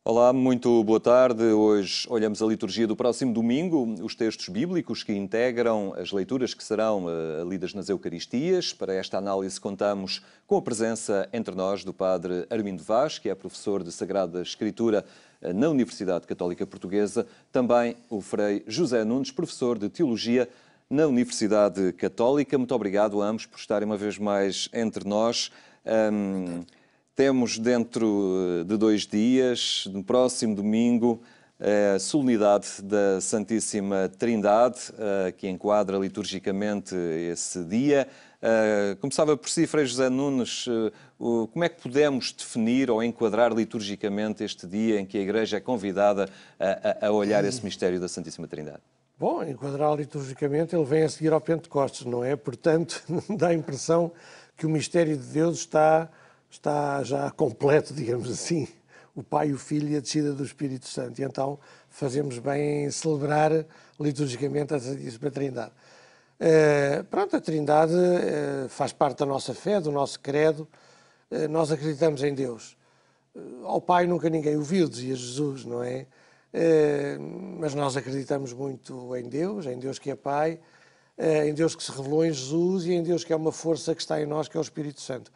Olá, muito boa tarde. Hoje olhamos a liturgia do próximo domingo, os textos bíblicos que integram as leituras que serão lidas nas Eucaristias. Para esta análise contamos com a presença entre nós do Padre Armindo Vaz, que é professor de Sagrada Escritura na Universidade Católica Portuguesa. Também o Frei José Nunes, professor de Teologia na Universidade Católica. Muito obrigado a ambos por estarem uma vez mais entre nós. Temos dentro de 2 dias, no próximo domingo, a solenidade da Santíssima Trindade, que enquadra liturgicamente esse dia. Começava por si, Frei José Nunes, como é que podemos definir ou enquadrar liturgicamente este dia em que a Igreja é convidada a olhar esse mistério da Santíssima Trindade? Bom, enquadrar liturgicamente, ele vem a seguir ao Pentecostes, não é? Portanto, dá a impressão que o mistério de Deus está já completo, digamos assim, o Pai, o Filho e a descida do Espírito Santo. E então fazemos bem em celebrar liturgicamente a Santíssima Trindade. A Trindade faz parte da nossa fé, do nosso credo. Nós acreditamos em Deus. Ao Pai nunca ninguém o viu, dizia Jesus, não é? Mas nós acreditamos muito em Deus que é Pai, em Deus que se revelou em Jesus e em Deus que é uma força que está em nós, que é o Espírito Santo.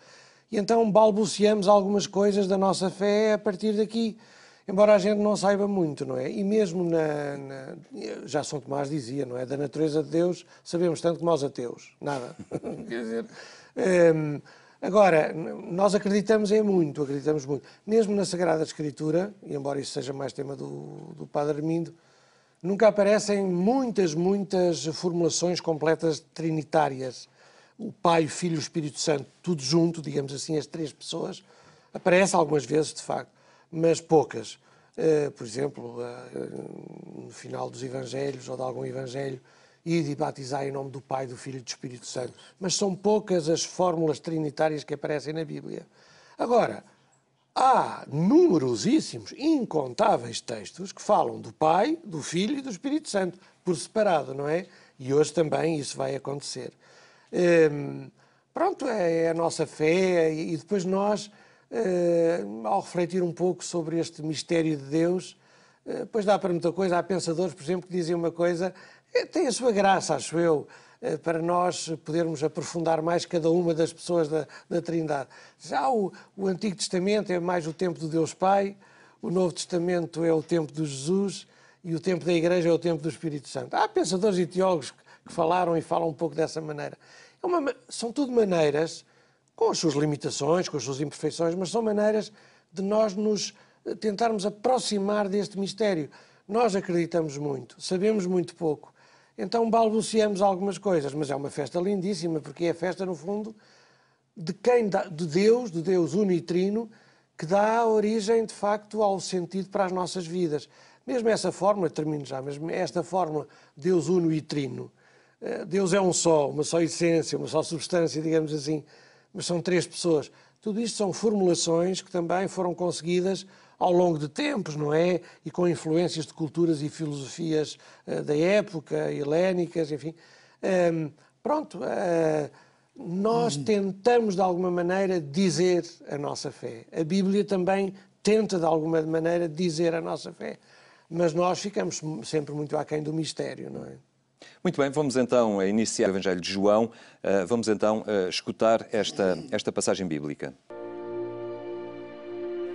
E então balbuciamos algumas coisas da nossa fé a partir daqui, embora a gente não saiba muito, não é? E mesmo já São Tomás dizia, não é? Da natureza de Deus sabemos tanto como os ateus, nada. Quer dizer, agora, nós acreditamos muito. Mesmo na Sagrada Escritura, e embora isso seja mais tema do Padre Armindo, nunca aparecem muitas formulações completas trinitárias. O Pai, o Filho e o Espírito Santo, tudo junto, digamos assim, as 3 pessoas, aparece algumas vezes, de facto, mas poucas. Por exemplo, no final dos Evangelhos, ou de algum Evangelho, ide e batizai em nome do Pai, do Filho e do Espírito Santo. Mas são poucas as fórmulas trinitárias que aparecem na Bíblia. Agora, há numerosíssimos, incontáveis textos que falam do Pai, do Filho e do Espírito Santo, por separado, não é? E hoje também isso vai acontecer. É a nossa fé e depois nós, ao refletir um pouco sobre este mistério de Deus, depois dá para muita coisa. Há pensadores, por exemplo, que dizem uma coisa, tem a sua graça, acho eu, para nós podermos aprofundar mais cada uma das pessoas da Trindade. Já o Antigo Testamento é mais o tempo do Deus Pai, o Novo Testamento é o tempo de Jesus e o tempo da Igreja é o tempo do Espírito Santo. Há pensadores e teólogos que falaram e falam um pouco dessa maneira. São tudo maneiras, com as suas limitações, com as suas imperfeições, mas são maneiras de nós nos tentarmos aproximar deste mistério. Nós acreditamos muito, sabemos muito pouco, então balbuciamos algumas coisas, mas é uma festa lindíssima, porque é a festa, no fundo, de Deus uno e trino, que dá origem, de facto, ao sentido para as nossas vidas. Mesmo essa fórmula, termino já, mas esta fórmula, Deus uno e trino, Deus é um só, uma só essência, uma só substância, digamos assim, mas são 3 pessoas. Tudo isto são formulações que também foram conseguidas ao longo de tempos, não é? E com influências de culturas e filosofias da época, helénicas, enfim. Nós tentamos, de alguma maneira, dizer a nossa fé. A Bíblia também tenta, de alguma maneira, dizer a nossa fé. Mas nós ficamos sempre muito aquém do mistério, não é? Muito bem, vamos então a iniciar o Evangelho de João. Vamos então escutar esta passagem bíblica.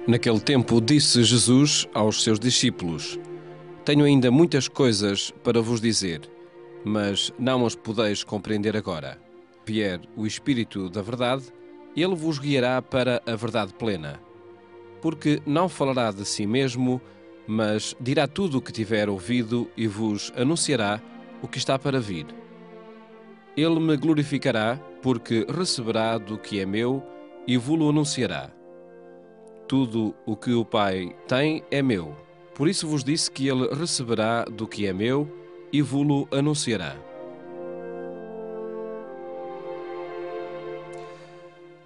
Naquele tempo disse Jesus aos seus discípulos: Tenho ainda muitas coisas para vos dizer, mas não as podeis compreender agora. Vier o Espírito da verdade, ele vos guiará para a verdade plena. Porque não falará de si mesmo, mas dirá tudo o que tiver ouvido e vos anunciará o que está para vir. Ele me glorificará, porque receberá do que é meu e vô-lo anunciará. Tudo o que o Pai tem é meu. Por isso vos disse que ele receberá do que é meu e vô-lo anunciará.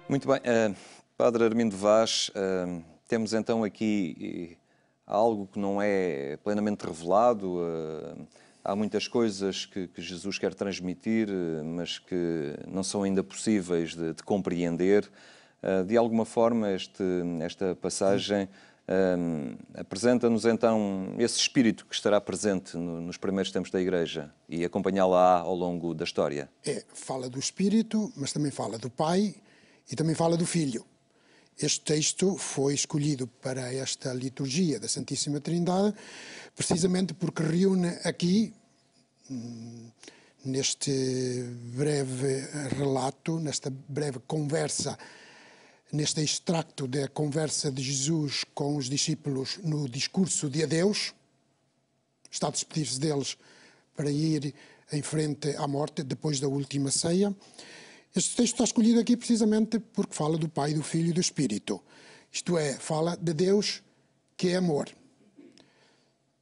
Muito bem. Padre Armindo Vaz, temos então aqui algo que não é plenamente revelado. Há muitas coisas que Jesus quer transmitir, mas que não são ainda possíveis de compreender. De alguma forma, esta passagem Apresenta-nos então esse espírito que estará presente nos primeiros tempos da Igreja e acompanhá-la ao longo da história. Fala do Espírito, mas também fala do Pai e também fala do Filho. Este texto foi escolhido para esta liturgia da Santíssima Trindade precisamente porque reúne aqui, neste breve relato, nesta breve conversa, neste extracto da conversa de Jesus com os discípulos no discurso de adeus, está a despedir-se deles para ir em frente à morte depois da última ceia. Este texto está escolhido aqui precisamente porque fala do Pai, do Filho e do Espírito. Isto é, fala de Deus que é amor.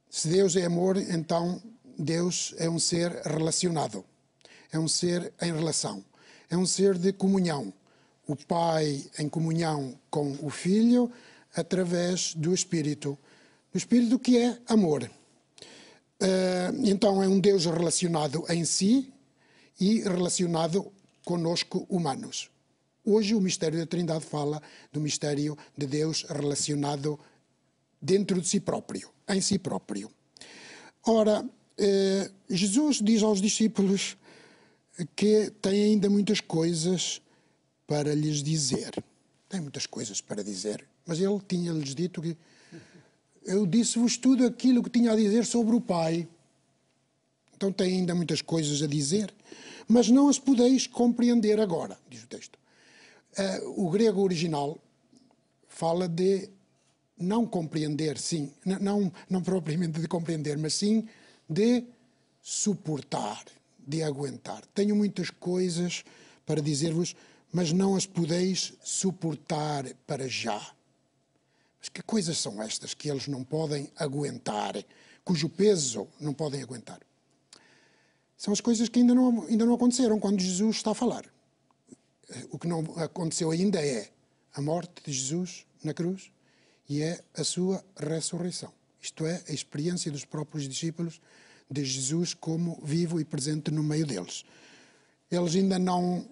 Se Deus é amor, então Deus é um ser relacionado. É um ser em relação. É um ser de comunhão. O Pai em comunhão com o Filho através do Espírito. Do Espírito que é amor. Então é um Deus relacionado em si e relacionado conosco humanos. Hoje o mistério da Trindade fala do mistério de Deus relacionado dentro de si próprio, em si próprio. Ora, Jesus diz aos discípulos que tem ainda muitas coisas para lhes dizer. Tem muitas coisas para dizer, mas ele tinha-lhes dito que eu disse-vos tudo aquilo que tinha a dizer sobre o Pai. Então tem ainda muitas coisas a dizer, mas não as podeis compreender agora, diz o texto. O grego original fala de não compreender, sim, não propriamente de compreender, mas sim de suportar, de aguentar. Tenho muitas coisas para dizer-vos, mas não as podeis suportar para já. Mas que coisas são estas que eles não podem aguentar, cujo peso não podem aguentar? São as coisas que ainda não aconteceram quando Jesus está a falar. O que não aconteceu ainda é a morte de Jesus na cruz e é a sua ressurreição. Isto é, a experiência dos próprios discípulos de Jesus como vivo e presente no meio deles. Eles ainda não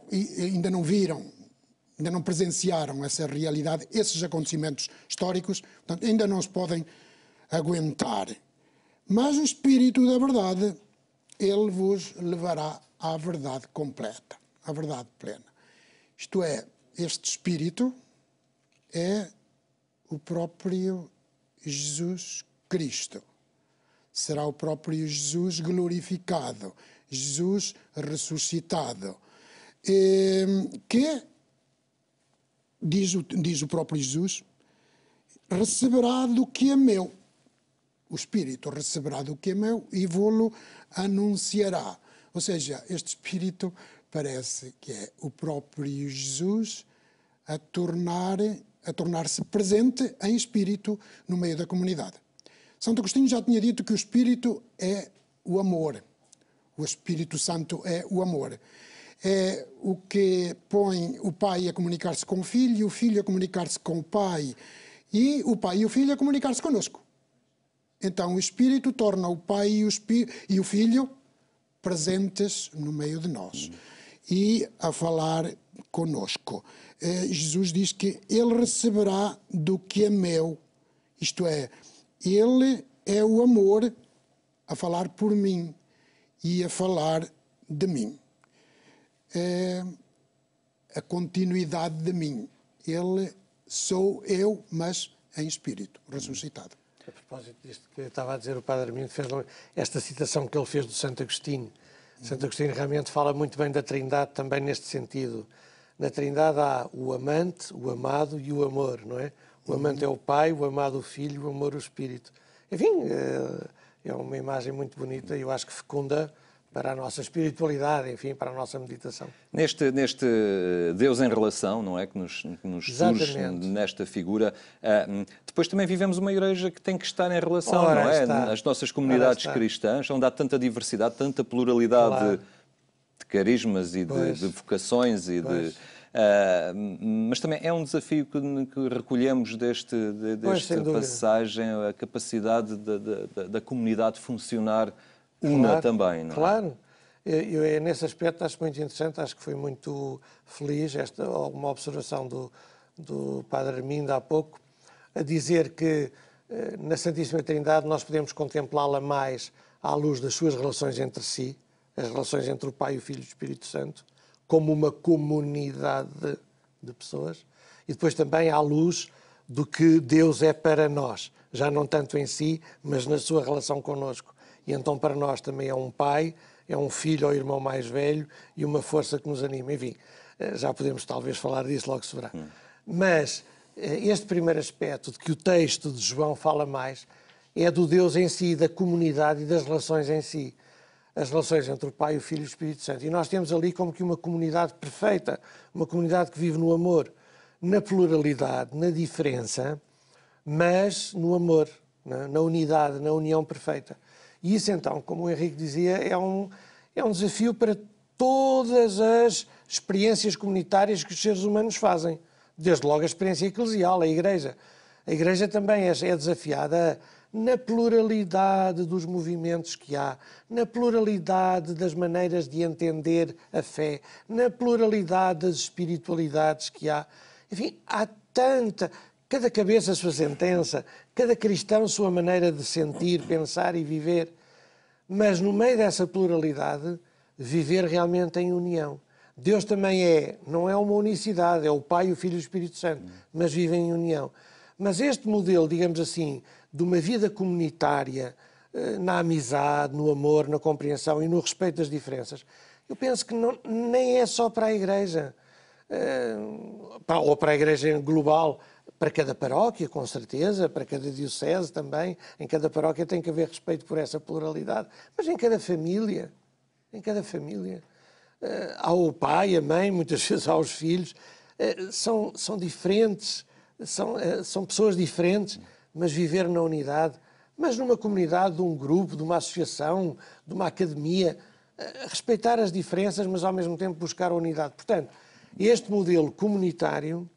viram, ainda não presenciaram essa realidade, esses acontecimentos históricos, portanto, ainda não se podem aguentar. Mas o Espírito da verdade, ele vos levará à verdade completa, à verdade plena. Isto é, este Espírito é o próprio Jesus Cristo. Será o próprio Jesus glorificado, Jesus ressuscitado, que, diz o próprio Jesus, receberá do que é meu. O Espírito receberá do que é meu e vou-lo anunciará. Ou seja, este Espírito parece que é o próprio Jesus a tornar-se presente em Espírito no meio da comunidade. Santo Agostinho já tinha dito que o Espírito é o amor. O Espírito Santo é o amor. É o que põe o Pai a comunicar-se com o Filho a comunicar-se com o Pai e o Filho a comunicar-se conosco. Então o Espírito torna o Pai e o Filho presentes no meio de nós e a falar conosco. Jesus diz que ele receberá do que é meu, isto é, ele é o amor a falar por mim e a falar de mim. É a continuidade de mim. Ele sou eu, mas em espírito, ressuscitado. A propósito disto que estava a dizer o Padre Armindo, fez esta citação que ele fez do Santo Agostinho. Santo Agostinho realmente fala muito bem da Trindade também neste sentido. Na Trindade há o amante, o amado e o amor, não é? O amante é o Pai, o amado o Filho, o amor o Espírito. Enfim, é uma imagem muito bonita e eu acho que fecunda para a nossa espiritualidade, enfim, para a nossa meditação. Neste Deus em relação, não é? Que nos surge nesta figura. Depois também vivemos uma igreja que tem que estar em relação, não é? As nossas comunidades cristãs, onde há tanta diversidade, tanta pluralidade de carismas e de vocações e de... mas também é um desafio que recolhemos desta passagem, a capacidade da comunidade funcionar una também, não é? Claro. Eu, nesse aspecto, acho muito interessante, acho que foi muito feliz uma observação do Padre Armindo há pouco, a dizer que na Santíssima Trindade nós podemos contemplá-la mais à luz das suas relações entre si, as relações entre o Pai, o Filho e o Espírito Santo, como uma comunidade de pessoas, e depois também à luz do que Deus é para nós, já não tanto em si, mas na sua relação connosco. E então para nós também é um pai, é um filho ou irmão mais velho e uma força que nos anima. Enfim, já podemos talvez falar disso, logo se verá. Mas este primeiro aspecto de que o texto de João fala mais é do Deus em si, da comunidade e das relações em si. As relações entre o Pai, o Filho e o Espírito Santo. E nós temos ali como que uma comunidade perfeita, uma comunidade que vive no amor, na pluralidade, na diferença, mas no amor, na unidade, na união perfeita. E isso então, como o Henrique dizia, é um desafio para todas as experiências comunitárias que os seres humanos fazem. Desde logo a experiência eclesial, a Igreja. A Igreja também é desafiada na pluralidade dos movimentos que há, na pluralidade das maneiras de entender a fé, na pluralidade das espiritualidades que há. Enfim, há tanta... Cada cabeça a sua sentença, cada cristão a sua maneira de sentir, pensar e viver. Mas no meio dessa pluralidade, viver realmente em união. Deus também não é uma unicidade, é o Pai, o Filho e o Espírito Santo, mas vivem em união. Mas este modelo, digamos assim, de uma vida comunitária, na amizade, no amor, na compreensão e no respeito das diferenças, eu penso que nem é só para a Igreja, ou para a Igreja global, para cada paróquia, com certeza, para cada diocese também. Em cada paróquia tem que haver respeito por essa pluralidade, mas em cada família, ao pai, à mãe, muitas vezes aos filhos, são diferentes, são pessoas diferentes, mas viver na unidade, mas numa comunidade, de um grupo, de uma associação, de uma academia, respeitar as diferenças, mas ao mesmo tempo buscar a unidade. Portanto, este modelo comunitário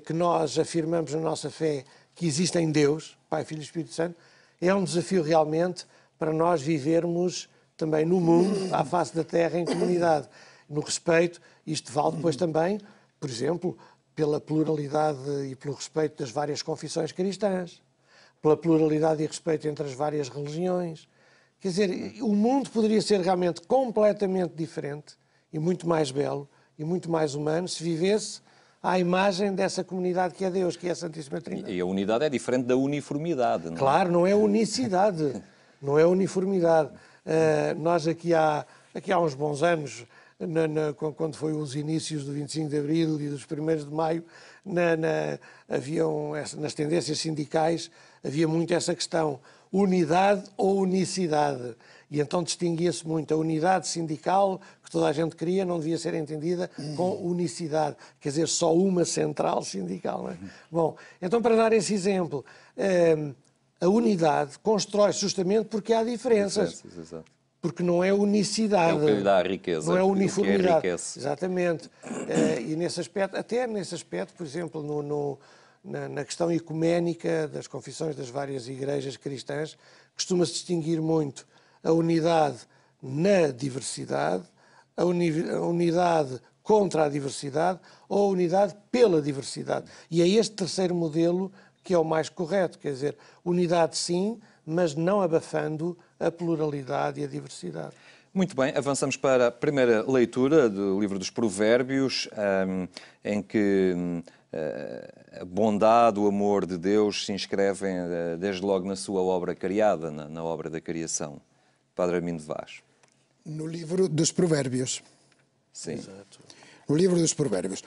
que nós afirmamos na nossa fé que existe em Deus, Pai, Filho e Espírito Santo, é um desafio realmente para nós vivermos também no mundo, à face da terra, em comunidade. No respeito, isto vale depois também, por exemplo, pela pluralidade e pelo respeito das várias confissões cristãs, pela pluralidade e respeito entre as várias religiões. Quer dizer, o mundo poderia ser realmente completamente diferente e muito mais belo e muito mais humano se vivesse à imagem dessa comunidade que é Deus, que é a Santíssima Trindade. E a unidade é diferente da uniformidade, não é? Claro, não é unicidade, não é uniformidade. Nós aqui há uns bons anos, quando foi os inícios do 25 de Abril e dos 1º de Maio, nas tendências sindicais, havia muito essa questão, unidade ou unicidade. E então distinguia-se muito a unidade sindical, que toda a gente queria, não devia ser entendida com unicidade, quer dizer, só uma central sindical. Não é? Bom, então para dar esse exemplo, a unidade constrói-se justamente porque há diferenças. Exato. Porque não é unicidade. É o que lhe dá a riqueza. Não é uniformidade. Que exatamente. E nesse aspecto, até nesse aspecto, por exemplo, na questão ecuménica das confissões das várias igrejas cristãs, costuma-se distinguir muito a unidade na diversidade, a unidade contra a diversidade ou a unidade pela diversidade. E é este terceiro modelo que é o mais correto, quer dizer, unidade sim, mas não abafando a pluralidade e a diversidade. Muito bem, avançamos para a primeira leitura do livro dos Provérbios, em que a bondade, o amor de Deus se inscrevem desde logo na sua obra criada, na obra da criação. Padre Armindo Vaz. No livro dos Provérbios. Sim. Exato. No livro dos Provérbios.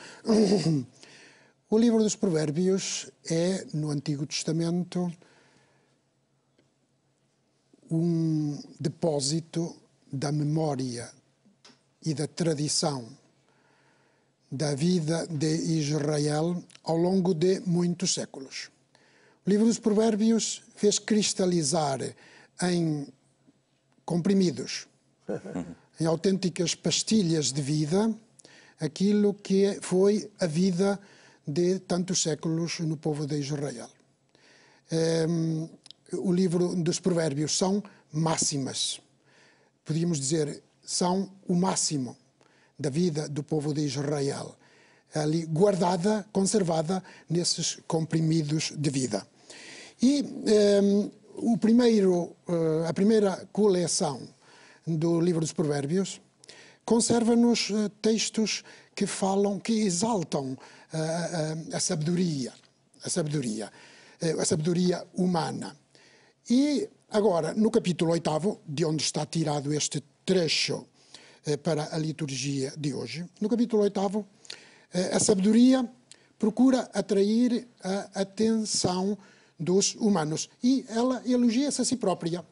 O livro dos Provérbios é, no Antigo Testamento, um depósito da memória e da tradição da vida de Israel ao longo de muitos séculos. O livro dos Provérbios fez cristalizar em comprimidos, em autênticas pastilhas de vida, aquilo que foi a vida de tantos séculos no povo de Israel. O livro dos Provérbios são máximas. Podíamos dizer, são o máximo da vida do povo de Israel. ali guardada, conservada nesses comprimidos de vida. E a primeira coleção do livro dos Provérbios conserva-nos textos que falam, que exaltam a sabedoria humana. E agora, no capítulo 8, de onde está tirado este trecho para a liturgia de hoje, no capítulo 8, a sabedoria procura atrair a atenção dos humanos e ela elogia-se a si própria.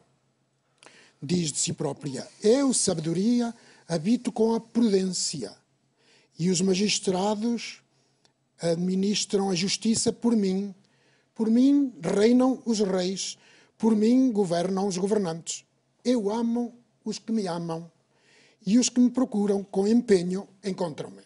Diz de si própria: eu, sabedoria, habito com a prudência, e os magistrados administram a justiça por mim. Por mim reinam os reis, por mim governam os governantes. Eu amo os que me amam, e os que me procuram com empenho encontram-me.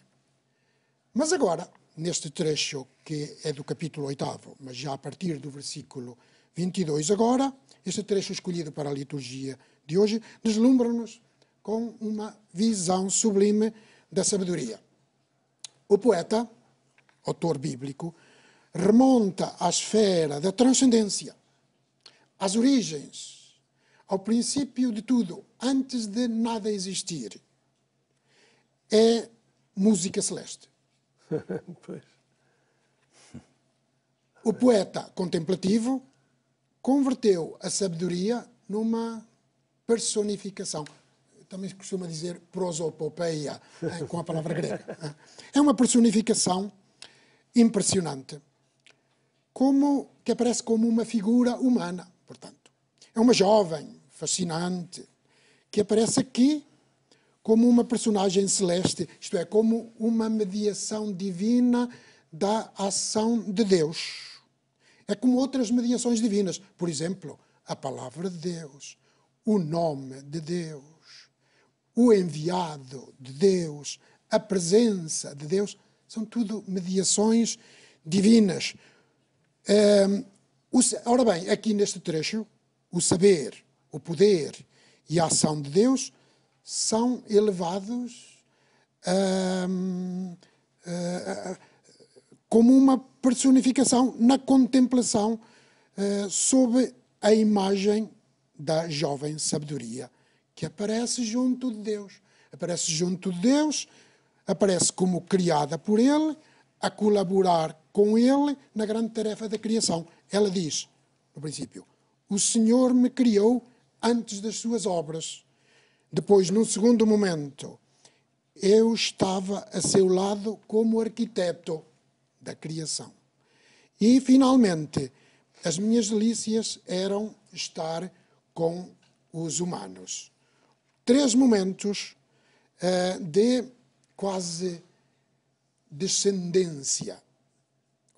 Mas agora, neste trecho que é do capítulo 8, mas já a partir do versículo 22, agora, este trecho escolhido para a liturgia de hoje, deslumbra-nos com uma visão sublime da sabedoria. O poeta, autor bíblico, remonta à esfera da transcendência, às origens, ao princípio de tudo, antes de nada existir. É música celeste. Pois. O poeta contemplativo converteu a sabedoria numa personificação. Também se costuma dizer prosopopeia, com a palavra grega. É uma personificação impressionante, que aparece como uma figura humana, portanto. É uma jovem fascinante, que aparece aqui como uma personagem celeste, isto é, como uma mediação divina da ação de Deus. É como outras mediações divinas, por exemplo, a palavra de Deus, o nome de Deus, o enviado de Deus, a presença de Deus, são tudo mediações divinas. Ora bem, aqui neste trecho, o saber, o poder e a ação de Deus são elevados como uma personificação na contemplação sob a imagem da jovem sabedoria, que aparece junto de Deus. Aparece junto de Deus, aparece como criada por Ele, a colaborar com Ele na grande tarefa da criação. Ela diz, no princípio, o Senhor me criou antes das suas obras. Depois, num segundo momento, eu estava a seu lado como arquiteto da criação. E, finalmente, as minhas delícias eram estar com os humanos. 3 momentos de quase descendência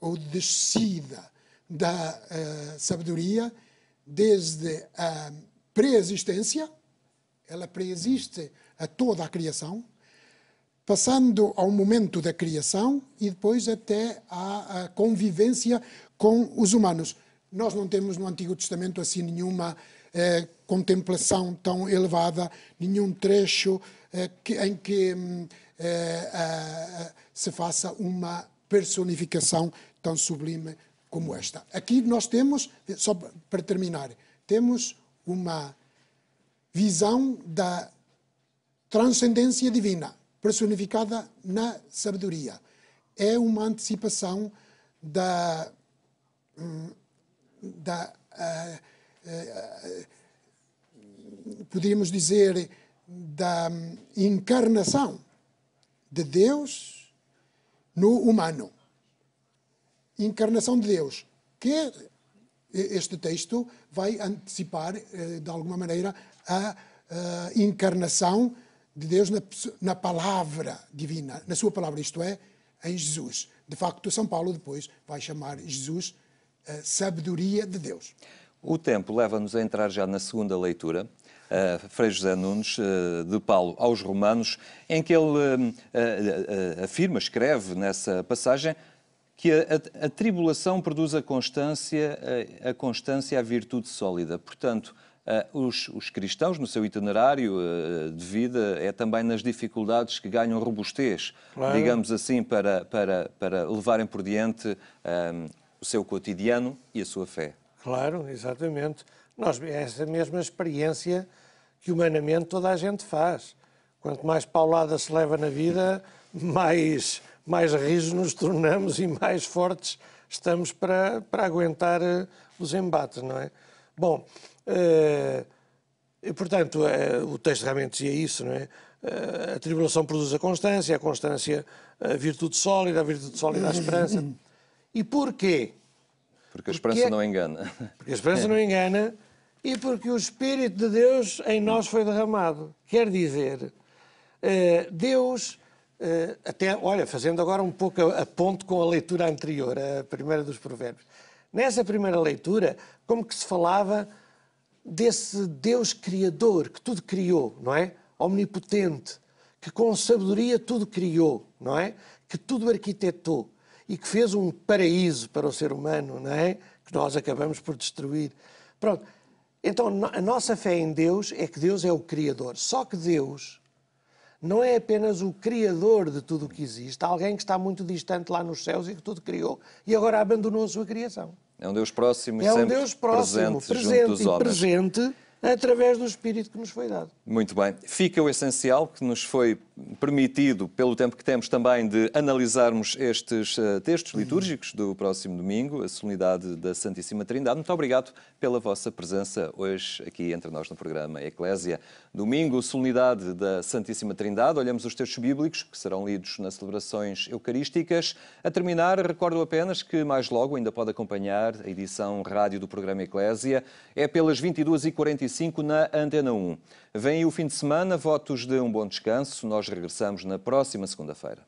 ou descida da sabedoria, desde a pré-existência, ela pré-existe a toda a criação, passando ao momento da criação e depois até à convivência com os humanos. Nós não temos no Antigo Testamento assim nenhuma contemplação tão elevada, nenhum trecho em que se faça uma personificação tão sublime como esta. Aqui nós temos, só para terminar, temos uma visão da transcendência divina, personificada na sabedoria. É uma antecipação poderíamos dizer, da encarnação de Deus no humano. Encarnação de Deus, que este texto vai antecipar, de alguma maneira, a encarnação de Deus na palavra divina, na sua palavra, isto é, em Jesus. De facto, São Paulo depois vai chamar Jesus a sabedoria de Deus. O tempo leva-nos a entrar já na segunda leitura, Frei José Nunes, de Paulo aos Romanos, em que ele afirma, escreve nessa passagem, que a tribulação produz a constância, a virtude sólida. Portanto, Os cristãos, no seu itinerário de vida, é também nas dificuldades que ganham robustez, claro, digamos assim, para levarem por diante o seu cotidiano e a sua fé. Claro, exatamente. É essa mesma experiência que humanamente toda a gente faz. Quanto mais paulada se leva na vida, mais rijos nos tornamos e mais fortes estamos para aguentar os embates, não é? Bom, e portanto, o texto realmente dizia isso, não é? A tribulação produz a constância a virtude sólida a esperança. E porquê? Porque a esperança não engana. Porque a esperança não engana e porque o Espírito de Deus em nós foi derramado. Quer dizer, Deus, até, olha, fazendo agora um pouco a ponte com a leitura anterior, a primeira dos Provérbios. Nessa primeira leitura, como que se falava desse Deus criador, que tudo criou, não é? Omnipotente, que com sabedoria tudo criou, não é? Que tudo arquitetou e que fez um paraíso para o ser humano, não é? Que nós acabamos por destruir. Pronto. Então, a nossa fé em Deus é que Deus é o Criador. Só que Deus não é apenas o Criador de tudo o que existe. Há alguém que está muito distante lá nos céus e que tudo criou e agora abandonou a sua criação. É um Deus próximo e sempre presente junto dos homens. Presente através do Espírito que nos foi dado. Muito bem. Fica o essencial que nos foi permitido, pelo tempo que temos também, de analisarmos estes textos litúrgicos do próximo domingo, a solenidade da Santíssima Trindade. Muito obrigado pela vossa presença hoje aqui entre nós no programa Eclésia. Domingo, solenidade da Santíssima Trindade. Olhamos os textos bíblicos que serão lidos nas celebrações eucarísticas. A terminar, recordo apenas que mais logo ainda pode acompanhar a edição rádio do programa Eclésia. É pelas 22h45 na Antena 1. Vem aí o fim de semana, votos de um bom descanso. Nós regressamos na próxima segunda-feira.